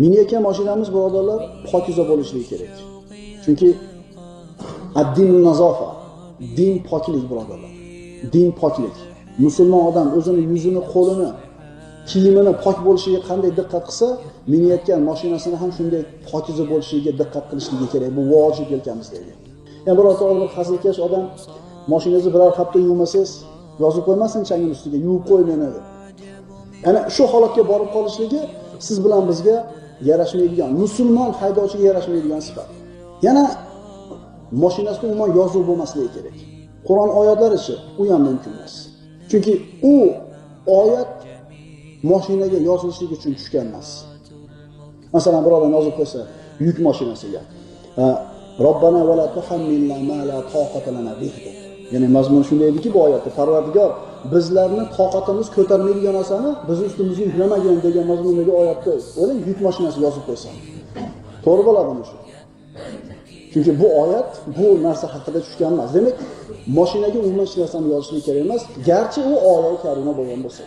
Minayotgan mashinamiz birodarlar pokiza bo'lishligi kerak. Chunki ad-dinun nazofa, din poklik birodarlar. Din poklik. Musulmon odam o'zini, yuzini, qo'lini, kiyimini pok bo'lishiga qanday diqqat qilsa, minayotgan mashinasini ham shunday pokiza bo'lishiga diqqat qilishligi kerak. Bu vojib yelkamizdagi. Yani biroq bir hazilkash odam mashinangizni biror hafta yuvmasangiz, yozib qo'ymasin changning ustiga, yuvib qo'y meni deb. Ana shu holatga borib qolishligi siz bilan bizga yarashmaydigan, musulmon haydovchiga yarashmaydigan sifat. Yana mashinasida umuman yozuv bo'lmasligi kerak. Qur'on oyatlarichi u ham mumkin emas. Chunki u oyat mashinaga yozilishligi uchun tushgan emas. Masalan, bir odam yozib qo'ysa yuk mashinasiga Robbana va la tuhammilna ma la taqata lana bihi. Ya'ni mazmun shunday ediki bu oyatda Parvardigor bizlarni toqatimiz ko'tarmaydigan narsani biz ustimizga yuklamagin degan mazmundagi oyatda o'ling yuk mashinasi yozib qo'ysa. To'g'ri bo'ladimi shu? Chunki bu oyat bu narsa haqida tushgan emas. Demak, mashinaga umuman hech narsani yozishlik kerak emas, garchi u oyat karima bo'lgan bo'lsa.